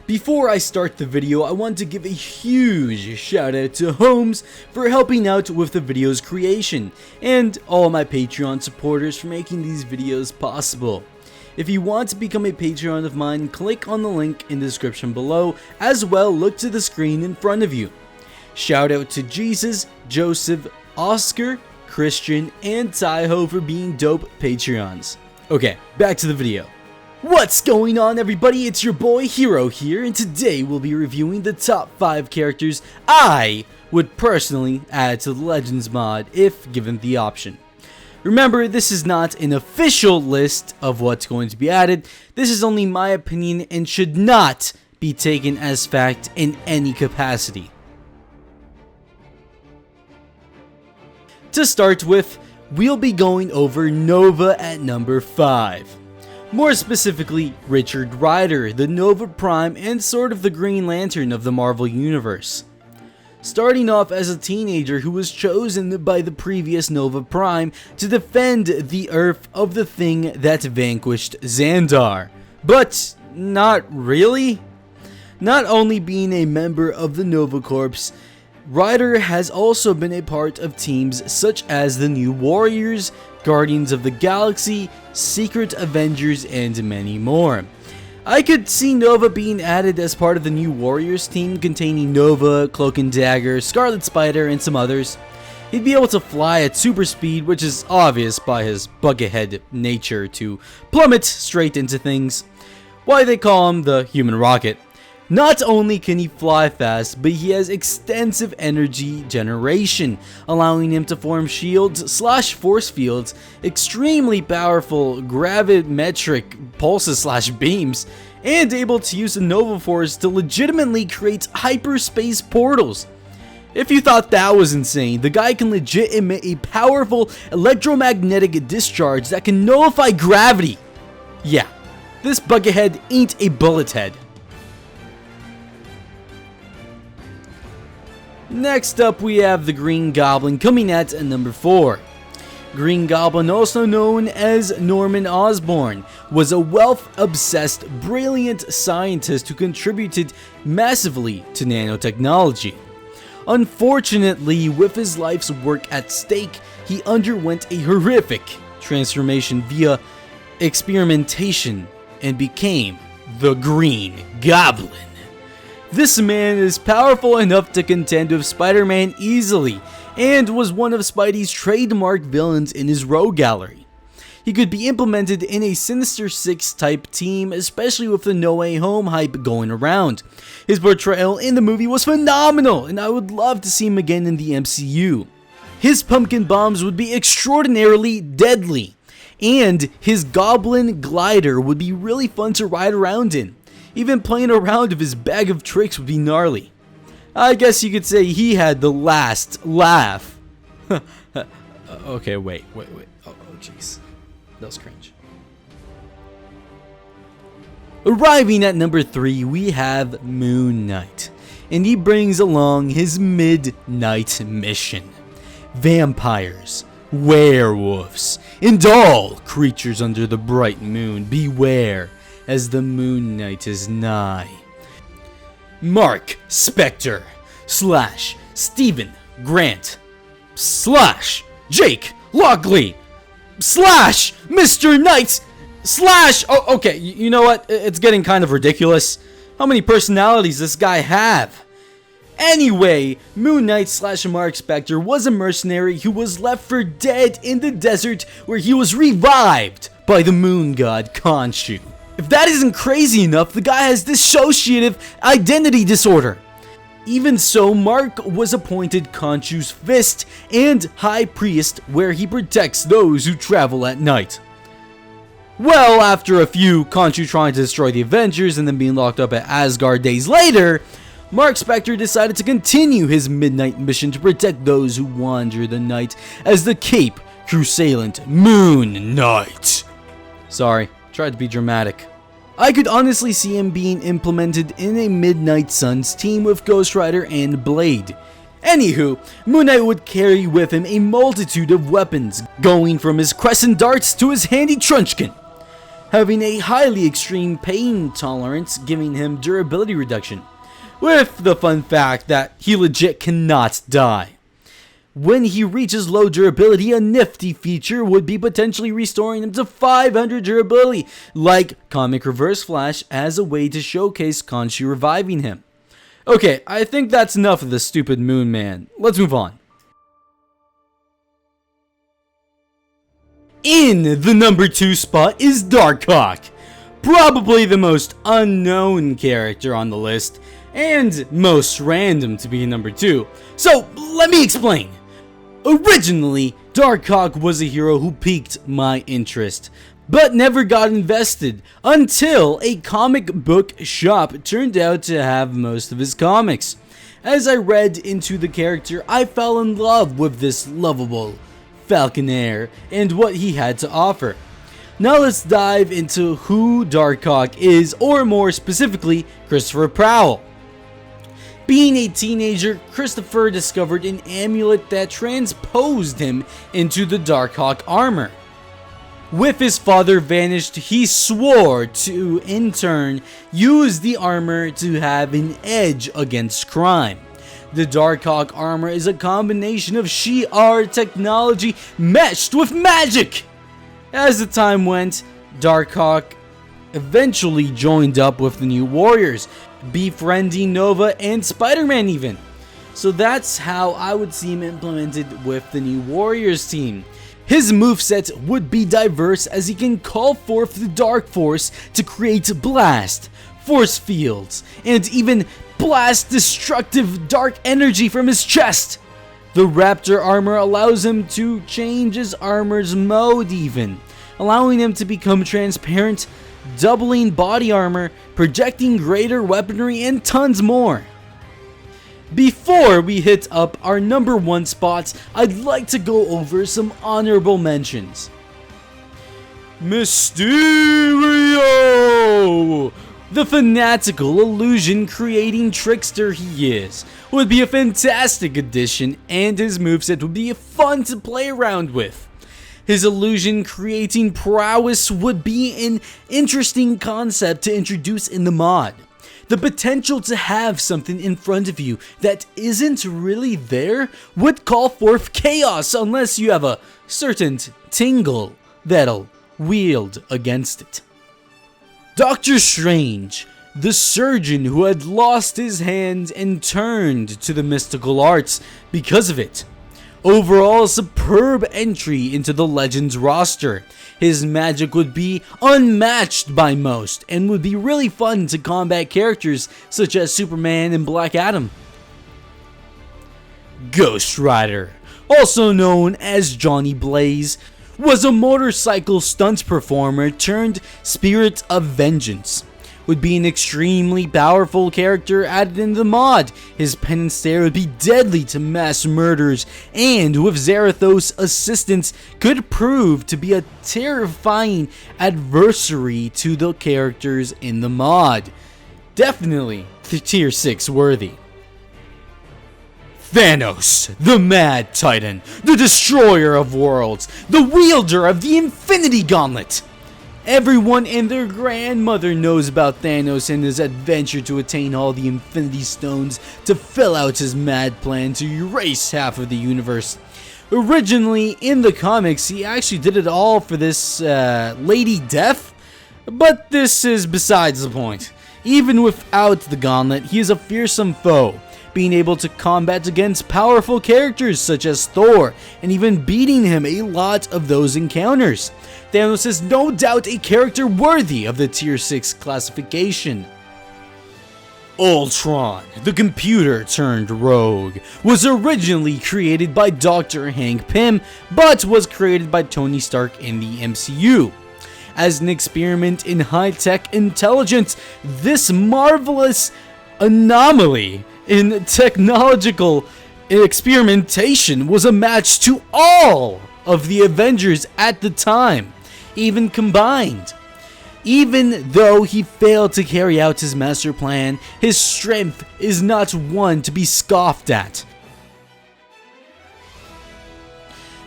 Before I start the video, I want to give a huge shout out to Holmes for helping out with the video's creation, and all my Patreon supporters for making these videos possible. If you want to become a Patreon of mine, click on the link in the description below, as well look to the screen in front of you. Shout out to Jesus, Joseph, Oscar, Christian, and Tihyo for being dope Patreons. Okay, back to the video. What's going on, everybody? It's your boy Hero here, and today we'll be reviewing the top 5 characters I would personally add to the Legends mod if given the option. Remember, this is not an official list of what's going to be added. This is only my opinion and should not be taken as fact in any capacity. To start with, we'll be going over Nova at number 5. More specifically, Richard Rider, the Nova Prime and sort of the Green Lantern of the Marvel Universe. Starting off as a teenager who was chosen by the previous Nova Prime to defend the Earth of the thing that vanquished Xandar. But not really. Not only being a member of the Nova Corps, Rider has also been a part of teams such as the New Warriors, Guardians of the Galaxy, Secret Avengers, and many more. I could see Nova being added as part of the New Warriors team containing Nova, Cloak and Dagger, Scarlet Spider, and some others. He'd be able to fly at super speed, which is obvious by his buckethead nature to plummet straight into things. Why they call him the Human Rocket. Not only can he fly fast, but he has extensive energy generation, allowing him to form shields/force fields, extremely powerful gravimetric pulses/beams, and able to use the Nova Force to legitimately create hyperspace portals. If you thought that was insane, the guy can legit emit a powerful electromagnetic discharge that can nullify gravity. Yeah, this buckethead ain't a bullet head. Next up, we have the Green Goblin coming at number 4. Green Goblin, also known as Norman Osborn, was a wealth-obsessed, brilliant scientist who contributed massively to nanotechnology. Unfortunately, with his life's work at stake, he underwent a horrific transformation via experimentation and became the Green Goblin. This man is powerful enough to contend with Spider-Man easily, and was one of Spidey's trademark villains in his rogue gallery. He could be implemented in a Sinister Six type team, especially with the No Way Home hype going around. His portrayal in the movie was phenomenal, and I would love to see him again in the MCU. His pumpkin bombs would be extraordinarily deadly, and his Goblin glider would be really fun to ride around in. Even playing around with his bag of tricks would be gnarly. I guess you could say he had the last laugh. Okay, wait. Oh, jeez. That was cringe. Arriving at number 3, we have Moon Knight. And he brings along his midnight mission. Vampires, werewolves, and all creatures under the bright moon, beware, as the Moon Knight is nigh. Mark Spector / Stephen Grant / Jake Lockley / Mr. Knight / oh, okay, you know what? It's getting kind of ridiculous. How many personalities does this guy have? Anyway, Moon Knight / Mark Spector was a mercenary who was left for dead in the desert where he was revived by the moon god Khonshu. If that isn't crazy enough, the guy has dissociative identity disorder. Even so, Mark was appointed Khonshu's fist and high priest, where he protects those who travel at night. Well, after a few Khonshu trying to destroy the Avengers and then being locked up at Asgard days later, Mark Spector decided to continue his midnight mission to protect those who wander the night as the Cape Crusalant Moon Knight. Sorry, tried to be dramatic. I could honestly see him being implemented in a Midnight Suns team with Ghost Rider and Blade. Anywho, Moon Knight would carry with him a multitude of weapons, going from his crescent darts to his handy trunchkin. having a highly extreme pain tolerance, giving him durability reduction, with the fun fact that he legit cannot die. When he reaches low durability, a nifty feature would be potentially restoring him to 500 durability, like Comic Reverse Flash, as a way to showcase Khonshu reviving him. Okay, I think that's enough of the stupid Moon Man. Let's move on. In the number 2 spot is Darkhawk, probably the most unknown character on the list, and most random to be number 2. So, let me explain. Originally, Darkhawk was a hero who piqued my interest, but never got invested until a comic book shop turned out to have most of his comics. As I read into the character, I fell in love with this lovable Falconer and what he had to offer. Now let's dive into who Darkhawk is, or more specifically, Christopher Prowl. Being a teenager, Christopher discovered an amulet that transposed him into the Darkhawk armor. With his father vanished, he swore to, in turn, use the armor to have an edge against crime. The Darkhawk armor is a combination of Shi'ar technology meshed with magic! As the time went, Darkhawk eventually joined up with the New Warriors, befriending Nova and Spider-Man even. So that's how I would see him implemented with the New Warriors team. His moveset would be diverse, as he can call forth the Dark Force to create blast, force fields, and even blast destructive dark energy from his chest. The Raptor armor allows him to change his armor's mode even, allowing him to become transparent, doubling body armor, projecting greater weaponry, and tons more. Before we hit up our number 1 spots, I'd like to go over some honorable mentions. Mysterio! The fanatical illusion creating trickster he is would be a fantastic addition, and his moveset would be fun to play around with. His illusion creating prowess would be an interesting concept to introduce in the mod. The potential to have something in front of you that isn't really there would call forth chaos unless you have a certain tingle that'll wield against it. Doctor Strange, the surgeon who had lost his hand and turned to the mystical arts because of it. Overall, a superb entry into the Legends roster. His magic would be unmatched by most, and would be really fun to combat characters such as Superman and Black Adam. Ghost Rider, also known as Johnny Blaze, was a motorcycle stunt performer turned spirit of vengeance. Would be an extremely powerful character added in the mod. His pen and stare would be deadly to mass murders, and with Zarathos' assistance could prove to be a terrifying adversary to the characters in the mod. Definitely tier 6 worthy. Thanos, the Mad Titan, the destroyer of worlds, the wielder of the Infinity Gauntlet. Everyone and their grandmother knows about Thanos and his adventure to attain all the Infinity Stones to fill out his mad plan to erase half of the universe. Originally, in the comics, he actually did it all for this Lady Death, but this is besides the point. Even without the gauntlet, he is a fearsome foe, being able to combat against powerful characters such as Thor, and even beating him a lot of those encounters. Thanos is no doubt a character worthy of the tier 6 classification. Ultron, the computer turned rogue, was originally created by Dr. Hank Pym, but was created by Tony Stark in the MCU. As an experiment in high-tech intelligence, this marvelous anomaly in technological experimentation was a match to all of the Avengers at the time, even combined. Even though he failed to carry out his master plan, his strength is not one to be scoffed at.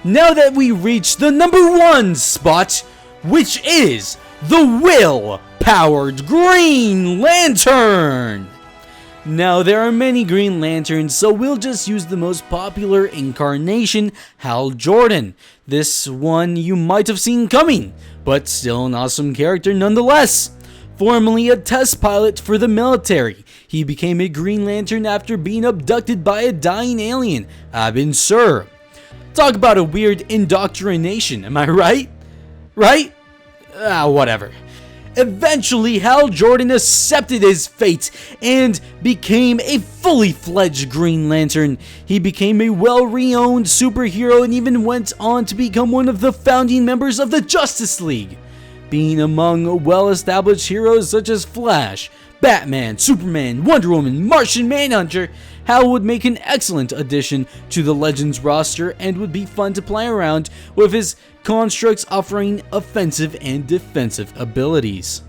Now that we reach the number 1 spot, which is the will-powered Green Lantern. Now, there are many Green Lanterns, so we'll just use the most popular incarnation, Hal Jordan. This one you might have seen coming, but still an awesome character nonetheless. Formerly a test pilot for the military, he became a Green Lantern after being abducted by a dying alien, Abin Sur. Talk about a weird indoctrination, am I right? Right? Whatever. Eventually, Hal Jordan accepted his fate and became a fully fledged Green Lantern. He became a well-renowned superhero and even went on to become one of the founding members of the Justice League. Being among well-established heroes such as Flash, Batman, Superman, Wonder Woman, Martian Manhunter, Hal would make an excellent addition to the Legends roster and would be fun to play around with his constructs offering offensive and defensive abilities.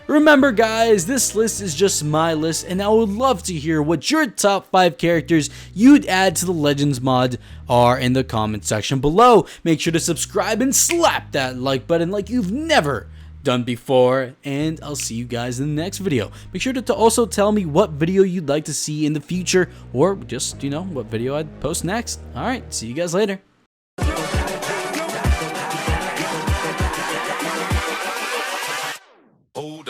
Remember guys, this list is just my list and I would love to hear what your top 5 characters you'd add to the Legends mod are in the comment section below. Make sure to subscribe and slap that like button like you've never done before, and I'll see you guys in the next video. Make sure to also tell me what video you'd like to see in the future, or just, what video I'd post next. Alright, see you guys later. Hold